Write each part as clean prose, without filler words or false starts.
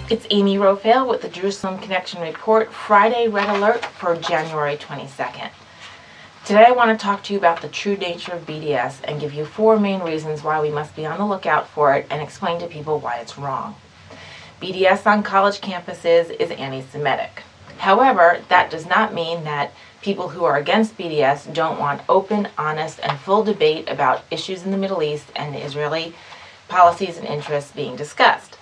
It's Amy Rofail with the Jerusalem Connection Report, Friday Red Alert for January 22nd. Today I want to talk to you about the true nature of BDS and give you 4 main reasons why we must be on the lookout for it and explain to people why it's wrong. BDS on college campuses is anti-Semitic. However, that does not mean that people who are against BDS don't want open, honest, and full debate about issues in the Middle East and Israeli policies and interests being discussed.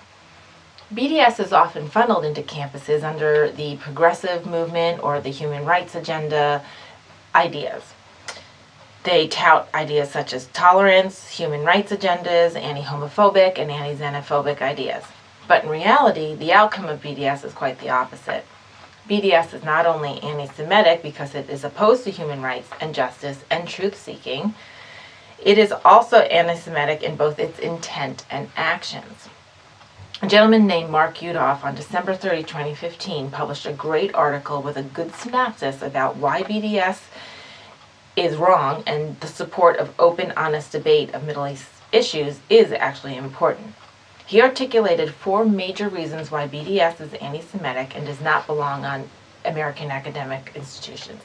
BDS is often funneled into campuses under the progressive movement or the human rights agenda ideas. They tout ideas such as tolerance, human rights agendas, anti-homophobic and anti-xenophobic ideas. But in reality, the outcome of BDS is quite the opposite. BDS is not only anti-Semitic because it is opposed to human rights and justice and truth-seeking, it is also anti-Semitic in both its intent and actions. A gentleman named Mark Yudof on December 30, 2015 published a great article with a good synopsis about why BDS is wrong and the support of open, honest debate of Middle East issues is actually important. He articulated 4 major reasons why BDS is anti-Semitic and does not belong on American academic institutions.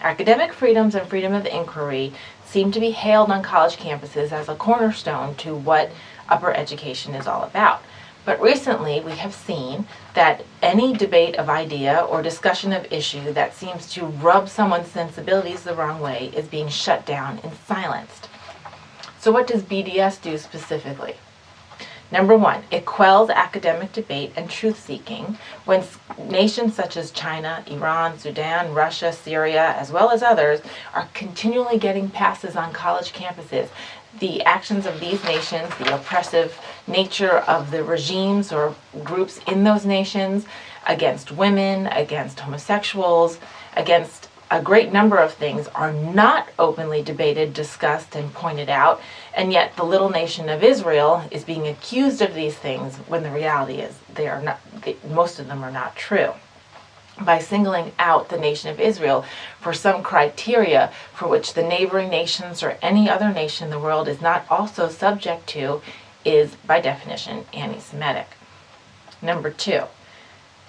Academic freedoms and freedom of inquiry seem to be hailed on college campuses as a cornerstone to what upper education is all about. But recently we have seen that any debate of idea or discussion of issue that seems to rub someone's sensibilities the wrong way is being shut down and silenced. So what does BDS do specifically? Number 1, it quells academic debate and truth-seeking when nations such as China, Iran, Sudan, Russia, Syria, as well as others, are continually getting passes on college campuses. The actions of these nations, the oppressive nature of the regimes or groups in those nations against women, against homosexuals, against a great number of things are not openly debated, discussed, and pointed out, and yet the little nation of Israel is being accused of these things when the reality is they are not. Most of them are not true. By singling out the nation of Israel for some criteria for which the neighboring nations or any other nation in the world is not also subject to is, by definition, anti-Semitic. Number 2.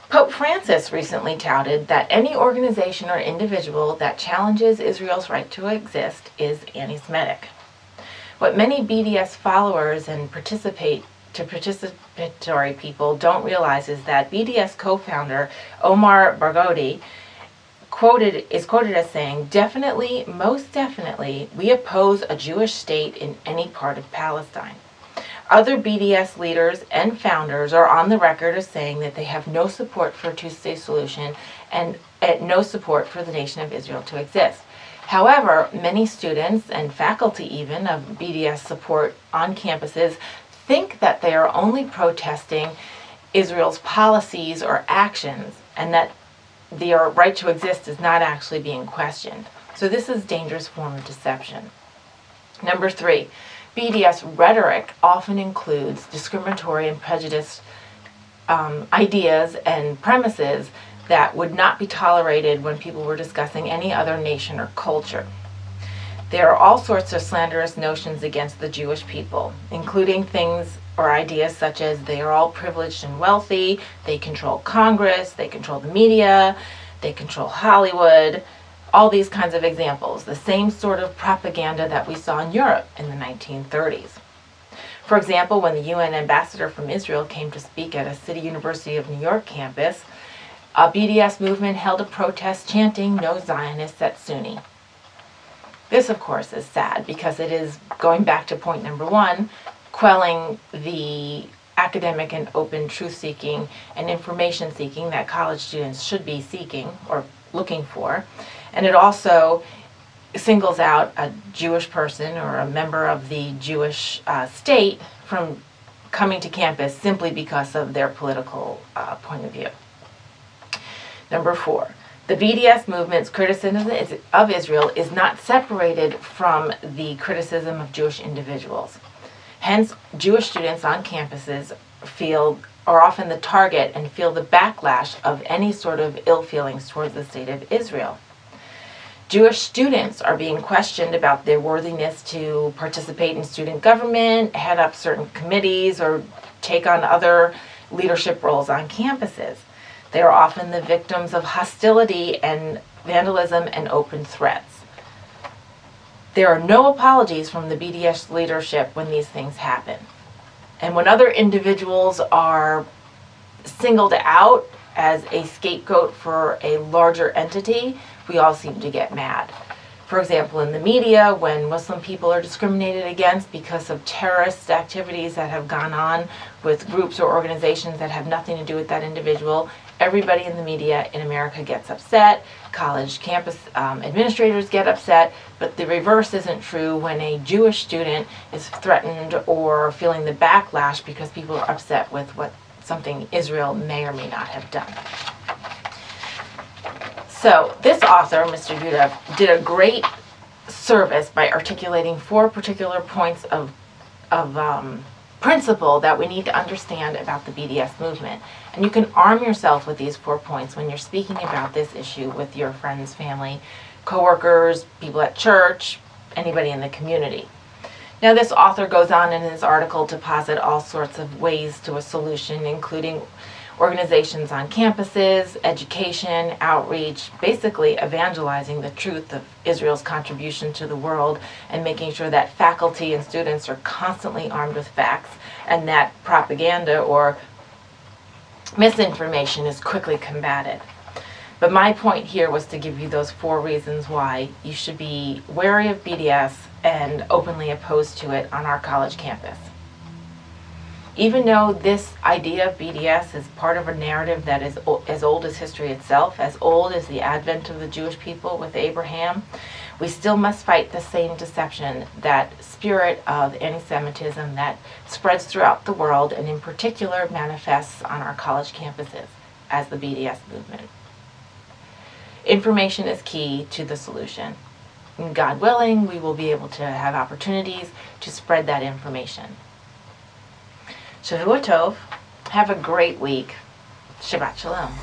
Pope Francis recently touted that any organization or individual that challenges Israel's right to exist is anti-Semitic. What many BDS followers and participatory people don't realize is that BDS co-founder Omar Barghouti is quoted as saying, "Definitely, most definitely, we oppose a Jewish state in any part of Palestine." Other BDS leaders and founders are on the record as saying that they have no support for a two-state solution and no support for the nation of Israel to exist. However, many students and faculty even of BDS support on campuses think that they are only protesting Israel's policies or actions and that their right to exist is not actually being questioned. So this is a dangerous form of deception. Number 3, BDS rhetoric often includes discriminatory and prejudiced ideas and premises that would not be tolerated when people were discussing any other nation or culture. There are all sorts of slanderous notions against the Jewish people, including things or ideas such as they are all privileged and wealthy, they control Congress, they control the media, they control Hollywood, all these kinds of examples, the same sort of propaganda that we saw in Europe in the 1930s. For example, when the UN ambassador from Israel came to speak at a City University of New York campus, a BDS movement held a protest chanting, "No Zionists at SUNY." This, of course, is sad because it is, going back to point number 1, quelling the academic and open truth-seeking and information-seeking that college students should be seeking or looking for. And it also singles out a Jewish person or a member of the Jewish state from coming to campus simply because of their political point of view. Number 4. The BDS movement's criticism of Israel is not separated from the criticism of Jewish individuals. Hence, Jewish students on campuses are often the target and feel the backlash of any sort of ill feelings towards the state of Israel. Jewish students are being questioned about their worthiness to participate in student government, head up certain committees, or take on other leadership roles on campuses. They are often the victims of hostility and vandalism and open threats. There are no apologies from the BDS leadership when these things happen. And when other individuals are singled out as a scapegoat for a larger entity, we all seem to get mad. For example, in the media, when Muslim people are discriminated against because of terrorist activities that have gone on with groups or organizations that have nothing to do with that individual, everybody in the media in America gets upset. College campus administrators get upset, but the reverse isn't true when a Jewish student is threatened or feeling the backlash because people are upset with something Israel may or may not have done. So this author, Mr. Yuda, did a great service by articulating 4 particular points of principle that we need to understand about the BDS movement. And you can arm yourself with these 4 points when you're speaking about this issue with your friends, family, coworkers, people at church, anybody in the community. Now, this author goes on in his article to posit all sorts of ways to a solution, including organizations on campuses, education, outreach, basically evangelizing the truth of Israel's contribution to the world and making sure that faculty and students are constantly armed with facts and that propaganda or misinformation is quickly combated. But my point here was to give you those 4 reasons why you should be wary of BDS and openly opposed to it on our college campus. Even though this idea of BDS is part of a narrative that is as old as history itself, as old as the advent of the Jewish people with Abraham, we still must fight the same deception, that spirit of anti-Semitism that spreads throughout the world and in particular manifests on our college campuses as the BDS movement. Information is key to the solution. And God willing, we will be able to have opportunities to spread that information. Shavua Tov. Have a great week. Shabbat Shalom.